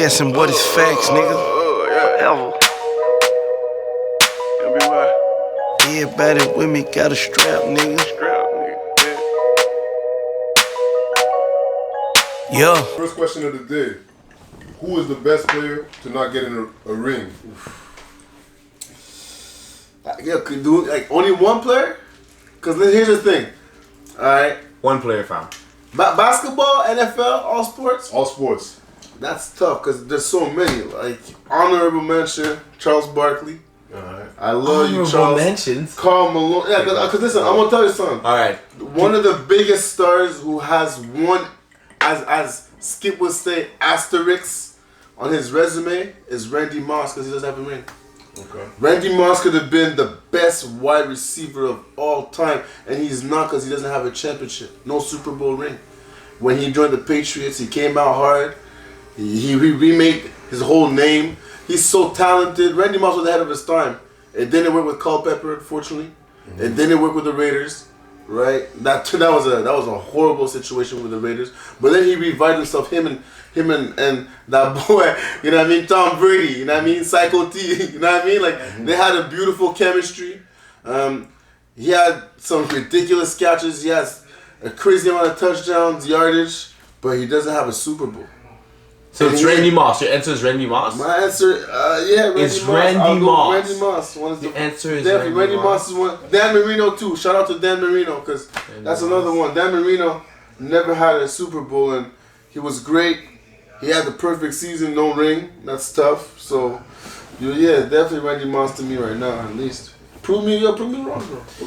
guessing what is facts, nigga. Forever. Everybody with me got a strap, nigga. Yeah. First question of the day. Who is the best player to not get in a ring? Yeah, could do like only one player? Cause here's the thing. Alright. One player found. Basketball, NFL, all sports? All sports. That's tough because there's so many. Like, honorable mention, Charles Barkley. Alright. I love you, Honorable Charles. mentions. Karl Malone. Yeah, because listen, I'm going to tell you something. Alright. One of the biggest stars who has one, as Skip would say, asterisk on his resume is Randy Moss because he doesn't have a ring. Okay. Randy Moss could have been the best wide receiver of all time, and he's not because he doesn't have a championship, no Super Bowl ring. When he joined the Patriots, he came out hard. He remade his whole name. He's so talented. Randy Moss was ahead of his time. It didn't work with Culpepper, unfortunately. It didn't work with the Raiders, right? That was a horrible situation with the Raiders. But then he revived himself. Him and that boy, you know what I mean? Tom Brady, you know what I mean? Psycho T, you know what I mean? Like, they had a beautiful chemistry. He had some ridiculous catches. He has a crazy amount of touchdowns, yardage, but he doesn't have a Super Bowl. So it's Randy Moss. Your answer is Randy Moss? My answer, yeah, Randy It's Moss. Randy I'll go Moss. Randy Moss. One is The answer is definitely Randy Moss is one. Dan Marino too. Shout out to Dan Marino because that's another one. Dan Marino never had a Super Bowl and he was great. He had the perfect season, no ring. That's tough. So, yeah, definitely Randy Moss to me right now, at least. Prove me wrong, bro. Prove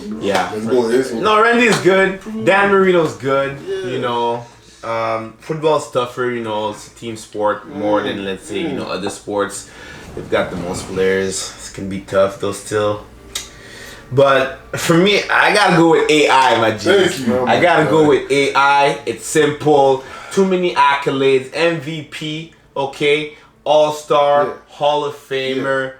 me wrong. Yeah. Let's go with this one. No, Randy is good. Dan Marino's good. Yeah. You know, football's tougher. You know, it's a team sport more than, let's say, you know, other sports. They've got the most players. It's gonna be tough though still. But for me, I gotta go with AI, my G. Thank you. I gotta go with AI. It's simple. Too many accolades. MVP. Okay. All-Star. Yeah. Hall of Famer.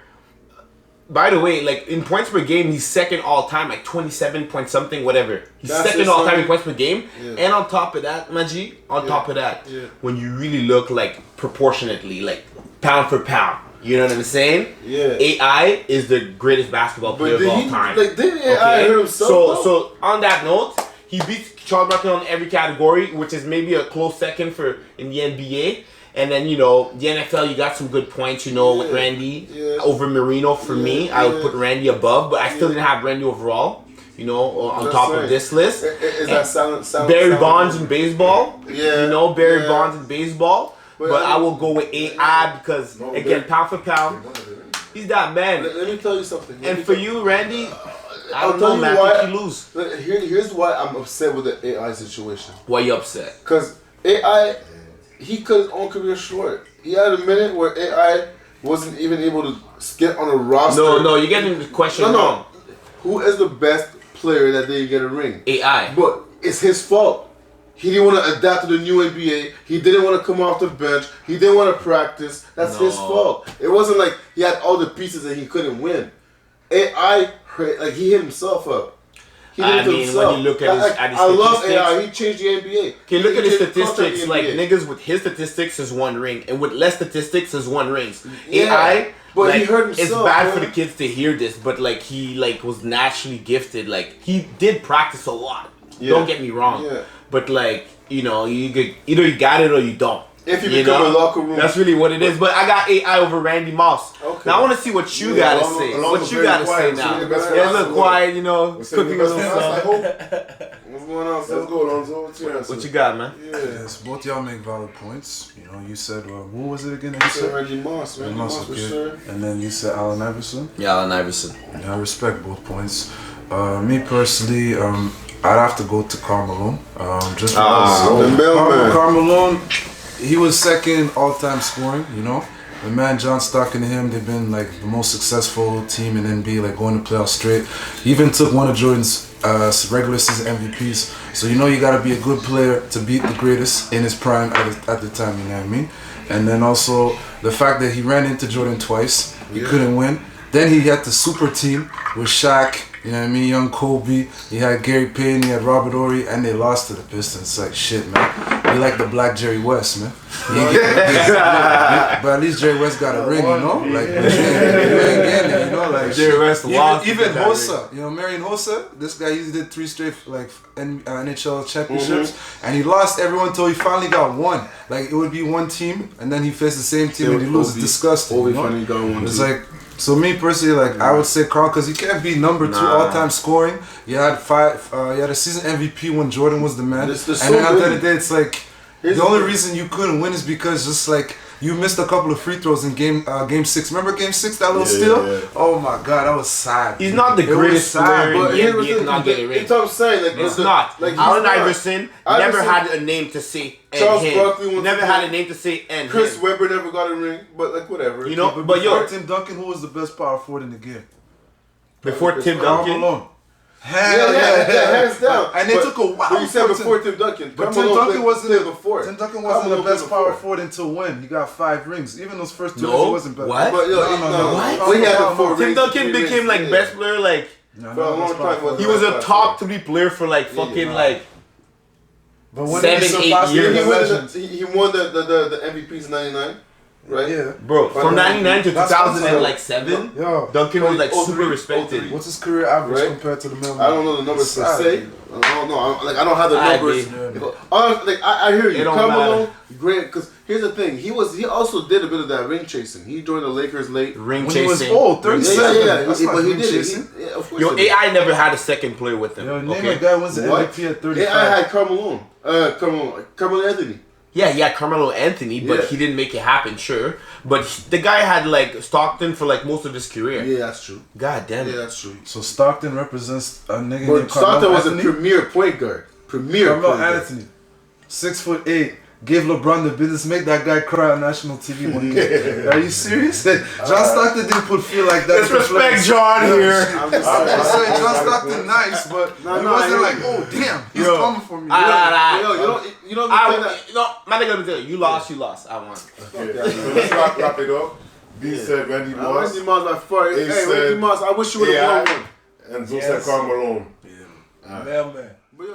By the way, like in points per game, he's second all time, like 27 point something, whatever. He's That's second just all time in something- points per game. Yeah. And on top of that, Maji, top of that, Yeah. when you really look like proportionately, like pound for pound, you know what I'm saying? Yeah. AI is the greatest basketball player of all time. Didn't AI hurt himself? So on that note, he beats Charles Barkley on every category, which is maybe a close second for in the NBA. And then, you know, the NFL, you got some good points, you know, with Randy over Marino. For me, I would put Randy above, but I still didn't have Randy overall, you know, on Just top saying. of this list. Is that sound? Barry Bonds in baseball. Yeah, You know, Barry yeah. Bonds in baseball. But I will go with AI because, again, pound for pound, he's that man. Let me tell you something. And for you, Randy, I I'll don't tell know, you man. why- I think you lose. Here's why I'm upset with the AI situation. Why you upset? Because AI, he cut his own career short. He had a minute where AI wasn't even able to get on a roster. No, you're getting the question wrong. Who is the best player that didn't get a ring? AI. But it's his fault. He didn't want to adapt to the new NBA. He didn't want to come off the bench. He didn't want to practice. That's his No. fault. It wasn't like he had all the pieces and he couldn't win. AI, like he hit himself up. He did I it to mean, himself. when you look at his I love statistics- AI. He changed the NBA. Okay, look at his He changed the culture of statistics. the Like NBA. niggas with his statistics is one ring, and with less statistics is one rings. Yeah, AI, but like, he hurt it's himself, bad for man. the kids to hear this, but like he like was naturally gifted. Like he did practice a lot. Yeah. Don't get me wrong. Yeah. But like you know, you get either you got it or you don't. If you become a locker room. That's really what it is. But I got AI over Randy Moss. Okay. Now I want to see what you Yeah, gotta along- say. along What with you very gotta say quiet, now. so you're the best Yeah, a friend. little quiet, you know, We're saying cooking the a best little friend. I something. hope. What's going on, Let's son? go, Lonzo. What's your answer? What you got, man? Yes, both y'all make valid points. You know, you said, who was it again that I you said said? Reggie Moss. Reggie Moss for okay. sure. And then you said Allen Iverson. Yeah, Allen Iverson. Yeah, I respect both points. Me personally, I'd have to go to Karl Malone. Just because the mailman. Karl Malone, he was second all-time scoring, you know. The man John Stockton and him, they've been like the most successful team in NBA, like going to playoffs straight. He even took one of Jordan's regular season MVPs. So you know you gotta be a good player to beat the greatest in his prime at the time, you know what I mean? And then also the fact that he ran into Jordan twice, he couldn't win. Then he had the super team with Shaq, you know what I mean, young Kobe, he had Gary Payton, he had Robert Horry, and they lost to the Pistons. Like shit, man. He like the black Jerry West, man. He ain't But at least Jerry West got a ring, you know? Like, you ain't getting it, you know? Like, Jerry West lost. Even Hossa, you know, Marion Hossa, this guy usually did 3 straight, like, NHL championships, and he lost everyone until he finally got one. Like, it would be one team, and then he faced the same team, and he loses. Disgusting, you know? Finally got one. It's like, so me personally, like, I would say Carl, because he can't be number 2 all-time scoring. You had a season MVP when Jordan was the man. And then at the end of the day, it's like, the only reason you couldn't win is because just like you missed a couple of free throws in game 6. Remember game 6, that little steal? Yeah. Oh my god, that was sad. He's not the greatest player in the NBA to not get a ring. It's what I'm saying. Like, It's not. Like, Allen Iverson never had a name to say. Charles Barkley never had a name to say. And Chris Webber never got a ring, but like whatever. You know, But but yo, Tim Duncan, who was the best power forward in the game? before Tim Karl Duncan. Malone. Yeah, hands down. And they took a while. But you said before Tim Duncan. But Tim Duncan wasn't before. Tim Duncan wasn't the best power forward until when he got 5 rings. Even those first 2 rings, he wasn't better. What? But yo, No. what? Well, he had the 4 rings. Tim Duncan became like best player. Like For a long time. he was a top 3 player for like fucking like. But when 7, he 8 surpassed years. the legends. He won the MVPs in '99, right? Yeah. Bro, from 99 to That's 2007, Yo, Duncan was like 03, super respected. what's his career average Right? compared to the middleman? I don't know the numbers per Sad. se. I don't know. I don't have the I numbers. did. I hear you. It don't Carmelo, matter. great. Because here's the thing. He also did a bit of that ring chasing. He joined the Lakers late. Ring When he was chasing. old, 37. Yeah. That's But not he ring did it. chasing. Yeah, of course. Yo, he did. AI never had a second player with him. Yo, name Okay. a guy who wins the What? MVP at 35. Yeah, I had Carmelo. Carmelo Anthony. Yeah, Carmelo Anthony, but Yeah. he didn't make it happen, sure. But the guy had like Stockton for like most of his career. Yeah, that's true. God damn it. Yeah, that's true. So Stockton represents a nigga But named Carmelo Stockton was a Anthony. premier point guard. Carmelo Anthony, 6'8", gave LeBron the business, make that guy cry on national TV one game. Are you serious? John Stockton didn't put feel like that. Disrespect John here. I'm just I'm just saying. saying, John Stockton nice, but he wasn't like, oh damn, he's Yo. coming for me. You don't think that. No, my nigga, let me tell you, you lost, I won. Okay, so let's wrap it up. B said Randy Moss, Randy Moss by far. He Hey, said- Randy Moss, I wish you would have won one. and Zo said Karl Malone. Mailman. But yo,